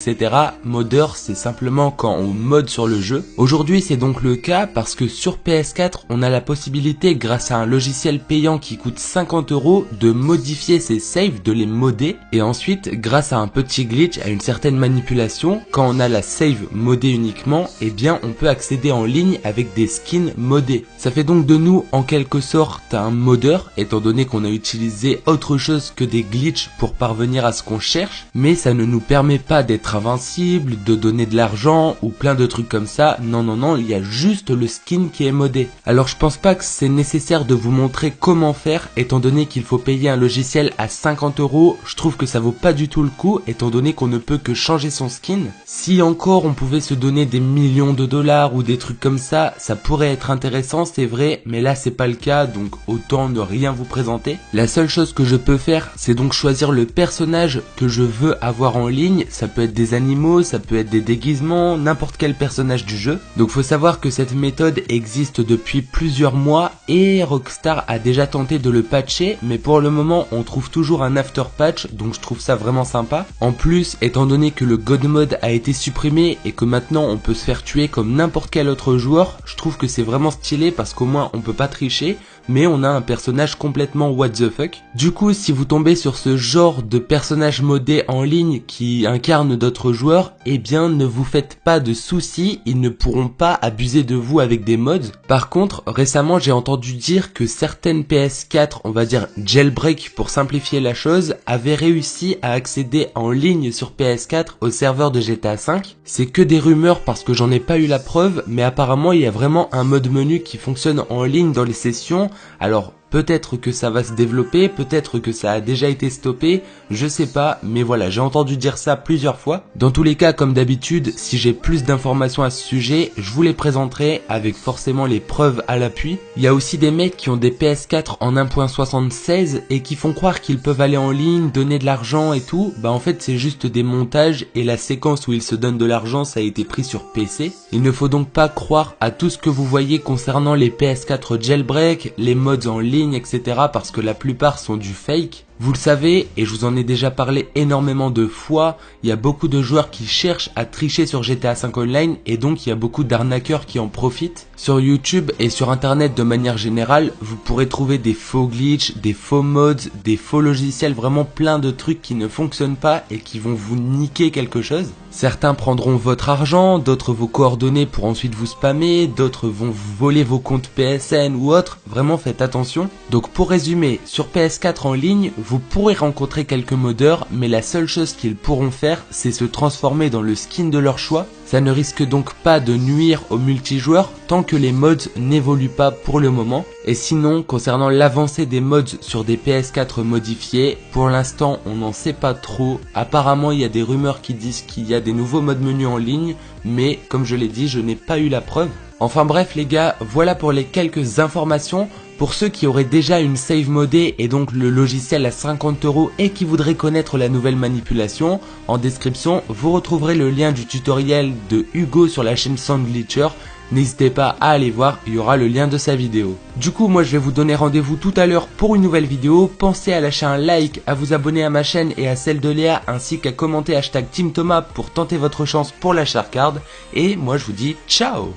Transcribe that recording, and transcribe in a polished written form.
etc. Modeur, c'est simplement quand on mode sur le jeu. Aujourd'hui, c'est donc le cas parce que sur PS4, on a la possibilité, grâce à un logiciel payant qui coûte 50 €, de modifier ses saves, de les modder. Et ensuite, grâce à un petit glitch, à une certaine manipulation, quand on a la save modée uniquement, eh bien, on peut accéder en ligne avec des skins modés. Ça fait donc de nous, en quelque sorte, un modeur, étant donné qu'on a utilisé autre chose que des glitches pour parvenir à ce qu'on cherche. Mais ça ne nous permet pas d'être invincible, de donner de l'argent ou plein de trucs comme ça. Non, non, non, il y a juste le skin qui est modé. Alors je pense pas que c'est nécessaire de vous montrer comment faire, étant donné qu'il faut payer un logiciel à 50 €. Je trouve que ça vaut pas du tout le coup, étant donné qu'on ne peut que changer son skin. Si encore on pouvait se donner des millions de dollars ou des trucs comme ça pourrait être intéressant, c'est vrai, mais là c'est pas le cas, donc autant ne rien vous présenter. La seule chose que je peux faire, c'est donc choisir le personnage que je veux avoir en ligne. Ça peut être des animaux, ça peut être des déguisements, n'importe quel personnage du jeu. Donc faut savoir que cette méthode existe depuis plusieurs mois et Rockstar a déjà tenté de le patcher, mais pour le moment on trouve toujours un after patch, donc je trouve ça vraiment sympa. En plus, étant donné que le God Mode a été supprimé et que maintenant on peut se faire tuer comme n'importe quel autre joueur, je trouve que c'est vraiment stylé parce qu'au moins on peut pas tricher, mais on a un personnage complètement what the fuck. Du coup, si vous tombez sur ce genre de personnage modé en ligne qui incarne d'autres joueurs, eh bien ne vous faites pas de soucis, ils ne pourront pas abuser de vous avec des mods. Par contre, récemment j'ai entendu dire que certaines PS4, on va dire jailbreak pour simplifier la chose, avaient réussi à accéder en ligne sur PS4 au serveur de GTA V. C'est que des rumeurs parce que j'en ai pas eu la preuve, mais apparemment il y a vraiment un mode menu qui fonctionne en ligne dans les sessions. Alors peut-être que ça va se développer, peut-être que ça a déjà été stoppé, je sais pas, mais voilà, j'ai entendu dire ça plusieurs fois. Dans tous les cas, comme d'habitude, si j'ai plus d'informations à ce sujet, je vous les présenterai avec forcément les preuves à l'appui. Il y a aussi des mecs qui ont des PS4 en 1.76 et qui font croire qu'ils peuvent aller en ligne, donner de l'argent et tout. Bah en fait c'est juste des montages et la séquence où ils se donnent de l'argent ça a été pris sur PC. Il ne faut donc pas croire à tout ce que vous voyez concernant les PS4 jailbreak, les mods en ligne, etc. parce que la plupart sont du fake. Vous le savez, et je vous en ai déjà parlé énormément de fois, il y a beaucoup de joueurs qui cherchent à tricher sur GTA V Online et donc il y a beaucoup d'arnaqueurs qui en profitent. Sur YouTube et sur internet de manière générale, vous pourrez trouver des faux glitches, des faux mods, des faux logiciels, vraiment plein de trucs qui ne fonctionnent pas et qui vont vous niquer quelque chose. Certains prendront votre argent, d'autres vos coordonnées pour ensuite vous spammer, d'autres vont vous voler vos comptes PSN ou autres, vraiment faites attention. Donc pour résumer, sur PS4 en ligne, vous pourrez rencontrer quelques modeurs, mais la seule chose qu'ils pourront faire, c'est se transformer dans le skin de leur choix. Ça ne risque donc pas de nuire aux multijoueurs tant que les mods n'évoluent pas pour le moment. Et sinon, concernant l'avancée des mods sur des PS4 modifiés, pour l'instant on n'en sait pas trop. Apparemment il y a des rumeurs qui disent qu'il y a des nouveaux modes menus en ligne, mais comme je l'ai dit, je n'ai pas eu la preuve. Enfin bref les gars, voilà pour les quelques informations. Pour ceux qui auraient déjà une save modée et donc le logiciel à 50 € et qui voudraient connaître la nouvelle manipulation, en description vous retrouverez le lien du tutoriel de Hugo sur la chaîne Soundglitcher. N'hésitez pas à aller voir, il y aura le lien de sa vidéo. Du coup moi je vais vous donner rendez-vous tout à l'heure pour une nouvelle vidéo. Pensez à lâcher un like, à vous abonner à ma chaîne et à celle de Léa, ainsi qu'à commenter #TeamThomas pour tenter votre chance pour la Shark Card. Et moi je vous dis ciao.